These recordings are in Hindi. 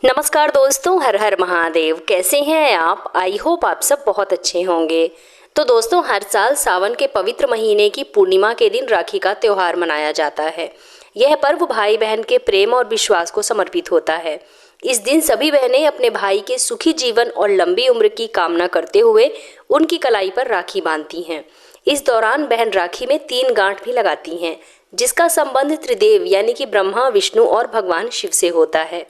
नमस्कार दोस्तों, हर हर महादेव। कैसे हैं आप? आई होप आप सब बहुत अच्छे होंगे। तो दोस्तों, हर साल सावन के पवित्र महीने की पूर्णिमा के दिन राखी का त्योहार मनाया जाता है। यह पर्व भाई बहन के प्रेम और विश्वास को समर्पित होता है। इस दिन सभी बहनें अपने भाई के सुखी जीवन और लंबी उम्र की कामना करते हुए उनकी कलाई पर राखी बांधती हैं। इस दौरान बहन राखी में 3 गांठ भी लगाती हैं, जिसका संबंध त्रिदेव यानी कि ब्रह्मा, विष्णु और भगवान शिव से होता है।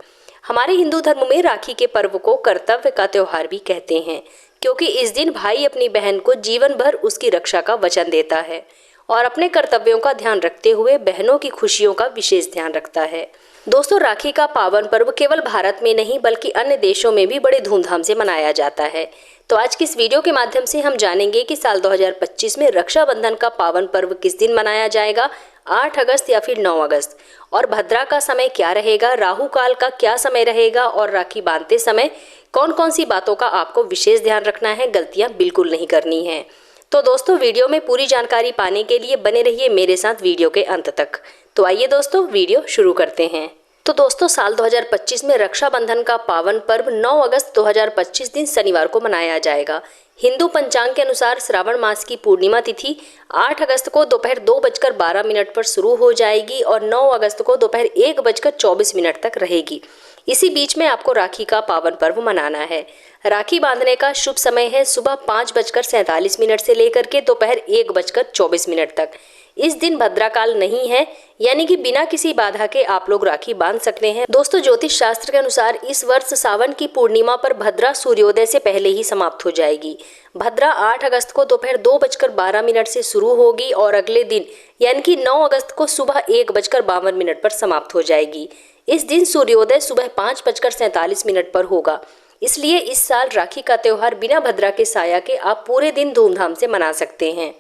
हमारे हिंदू धर्म में राखी के पर्व को कर्तव्य का त्योहार भी कहते हैं, क्योंकि इस दिन भाई अपनी बहन को जीवन भर उसकी रक्षा का वचन देता है और अपने कर्तव्यों का ध्यान रखते हुए बहनों की खुशियों का विशेष ध्यान रखता है। दोस्तों, राखी का पावन पर्व केवल भारत में नहीं बल्कि अन्य देशों में भी बड़े धूमधाम से मनाया जाता है। तो आज की इस वीडियो के माध्यम से हम जानेंगे कि साल 2025 में रक्षाबंधन का पावन पर्व किस दिन मनाया जाएगा, 8 अगस्त या फिर 9 अगस्त, और भद्रा का समय क्या रहेगा, राहु काल का क्या समय रहेगा और राखी बांधते समय कौन कौन सी बातों का आपको विशेष ध्यान रखना है, गलतियां बिल्कुल नहीं करनी है। तो दोस्तों, वीडियो में पूरी जानकारी पाने के लिए बने रहिए मेरे साथ वीडियो के अंत तक। तो आइए दोस्तों, वीडियो शुरू करते हैं। तो दोस्तों, साल 2025 में रक्षाबंधन का पावन पर्व 9 अगस्त 2025 दिन शनिवार को मनाया जाएगा। हिंदू पंचांग के अनुसार श्रावण मास की पूर्णिमा तिथि 8 अगस्त को दोपहर 2:12 पर शुरू हो जाएगी और 9 अगस्त को दोपहर 1:24 तक रहेगी। इसी बीच में आपको राखी का पावन पर्व मनाना है। राखी बांधने का शुभ समय है सुबह 5:47 से लेकर के दोपहर 1:24 तक। इस दिन भद्राकाल नहीं है, यानी कि बिना किसी बाधा के आप लोग राखी बांध सकते हैं। दोस्तों, ज्योतिष शास्त्र के अनुसार इस वर्ष सावन की पूर्णिमा पर भद्रा सूर्योदय से पहले ही समाप्त हो जाएगी। भद्रा 8 अगस्त को दोपहर 2:12 से शुरू होगी और अगले दिन यानी कि 9 अगस्त को सुबह 1:52 पर समाप्त हो जाएगी। इस दिन सूर्योदय सुबह 5:47 पर होगा। इसलिए इस साल राखी का त्योहार बिना भद्रा के साया के आप पूरे दिन धूमधाम से मना सकते हैं।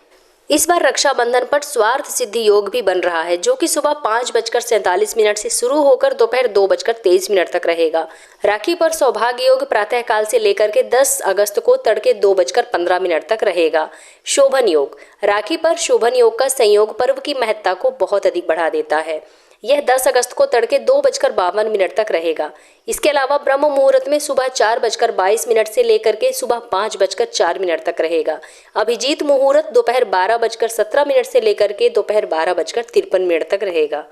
इस बार रक्षाबंधन पर स्वार्थ सिद्धि योग भी बन रहा है, जो कि सुबह 5:47 से शुरू होकर दोपहर 2:23 तक रहेगा। राखी पर सौभाग्य योग प्रातः काल से लेकर के 10 अगस्त को तड़के 2:15 तक रहेगा। शोभन योग, राखी पर शोभन योग का संयोग पर्व की महत्ता को बहुत अधिक बढ़ा देता है। यह 10 अगस्त को तड़के 2:52 तक रहेगा। इसके अलावा ब्रह्म मुहूर्त में सुबह 4:22 से लेकर के सुबह 5:04 तक रहेगा। अभिजीत मुहूर्त दोपहर 12:17 से लेकर के दोपहर 12:53 तक रहेगा।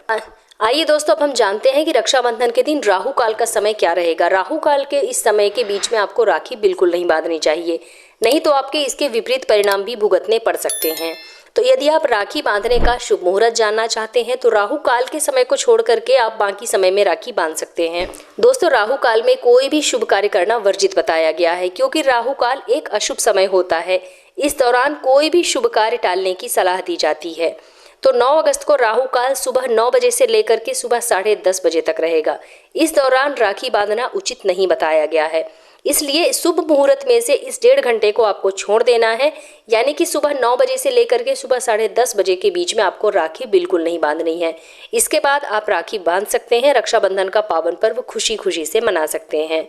आइए दोस्तों, अब हम जानते हैं कि रक्षाबंधन के दिन राहु काल का समय क्या रहेगा। राहु काल के इस समय के बीच में आपको राखी बिल्कुल नहीं बांधनी चाहिए, नहीं तो आपके इसके विपरीत परिणाम भी भुगतने पड़ सकते हैं। तो यदि आप राखी बांधने का शुभ मुहूर्त जानना चाहते हैं तो राहु काल के समय को छोड़ करके आप बाकी समय में राखी बांध सकते हैं। दोस्तों, राहु काल में कोई भी शुभ कार्य करना वर्जित बताया गया है, क्योंकि राहु काल एक अशुभ समय होता है। इस दौरान कोई भी शुभ कार्य टालने की सलाह दी जाती है। तो 9 अगस्त को राहु काल सुबह 9 बजे से लेकर के सुबह 10:30 बजे तक रहेगा। इस दौरान राखी बांधना उचित नहीं बताया गया है, इसलिए शुभ मुहूर्त में से इस 1.5 घंटे को आपको छोड़ देना है, यानी कि सुबह 9 बजे से लेकर के सुबह 10:30 बजे के बीच में आपको राखी बिल्कुल नहीं बांधनी है। इसके बाद आप राखी बांध सकते हैं। रक्षाबंधन का पावन पर्व खुशी खुशी से मना सकते हैं।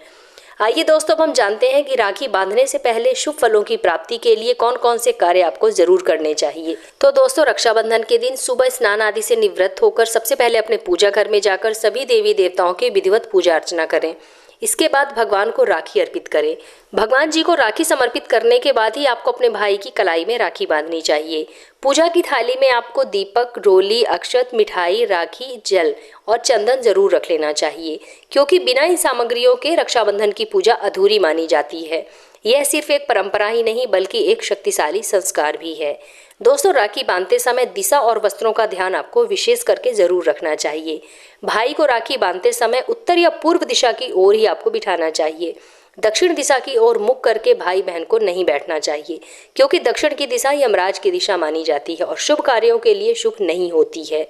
आइए दोस्तों, अब हम जानते हैं कि राखी बांधने से पहले शुभ फलों की प्राप्ति के लिए कौन कौन से कार्य आपको जरूर करने चाहिए। तो दोस्तों, रक्षाबंधन के दिन सुबह स्नान आदि से निवृत्त होकर सबसे पहले अपने पूजा घर में जाकर सभी देवी देवताओं की विधिवत पूजा अर्चना करें। इसके बाद भगवान को राखी अर्पित करें। भगवान जी को राखी समर्पित करने के बाद ही आपको अपने भाई की कलाई में राखी बांधनी चाहिए। पूजा की थाली में आपको दीपक, रोली, अक्षत, मिठाई, राखी, जल और चंदन जरूर रख लेना चाहिए, क्योंकि बिना इन सामग्रियों के रक्षाबंधन की पूजा अधूरी मानी जाती है। यह सिर्फ एक परंपरा ही नहीं बल्कि एक शक्तिशाली संस्कार भी है। दोस्तों, राखी बांधते समय दिशा और वस्त्रों का ध्यान आपको विशेष करके जरूर रखना चाहिए। भाई को राखी बांधते समय उत्तर या पूर्व दिशा की ओर ही आपको बिठाना चाहिए। दक्षिण दिशा की ओर मुख करके भाई बहन को नहीं बैठना चाहिए, क्योंकि दक्षिण की दिशा यमराज की दिशा मानी जाती है और शुभ कार्यों के लिए शुभ नहीं होती है।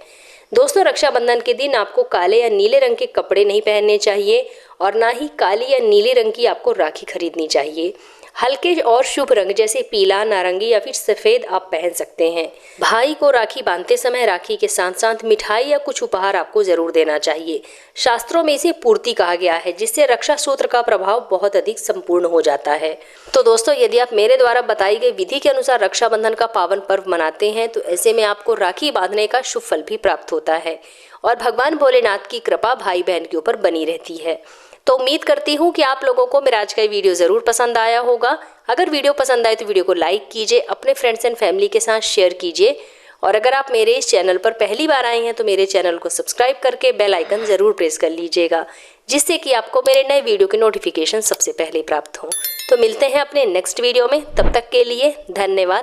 दोस्तों, रक्षाबंधन के दिन आपको काले या नीले रंग के कपड़े नहीं पहनने चाहिए और ना ही काली या नीले रंग की आपको राखी खरीदनी चाहिए। हल्के और शुभ रंग जैसे पीला, नारंगी या फिर सफेद आप पहन सकते हैं। भाई को राखी बांधते समय राखी के साथ साथ मिठाई या कुछ उपहार आपको जरूर देना चाहिए। शास्त्रों में इसे पूर्ति कहा गया है, जिससे रक्षा सूत्र का प्रभाव बहुत अधिक संपूर्ण हो जाता है। तो दोस्तों, यदि आप मेरे द्वारा बताई गई विधि के अनुसार रक्षाबंधन का पावन पर्व मनाते हैं तो ऐसे में आपको राखी बांधने का शुभ फल भी प्राप्त होता है और भगवान भोलेनाथ की कृपा भाई बहन के ऊपर बनी रहती है। तो उम्मीद करती हूँ कि आप लोगों को मेरा आज का ये वीडियो ज़रूर पसंद आया होगा। अगर वीडियो पसंद आए तो वीडियो को लाइक कीजिए, अपने फ्रेंड्स एंड फैमिली के साथ शेयर कीजिए और अगर आप मेरे इस चैनल पर पहली बार आए हैं तो मेरे चैनल को सब्सक्राइब करके बेल आइकन ज़रूर प्रेस कर लीजिएगा, जिससे कि आपको मेरे नए वीडियो की नोटिफिकेशन सबसे पहले प्राप्त हो। तो मिलते हैं अपने नेक्स्ट वीडियो में, तब तक के लिए धन्यवाद।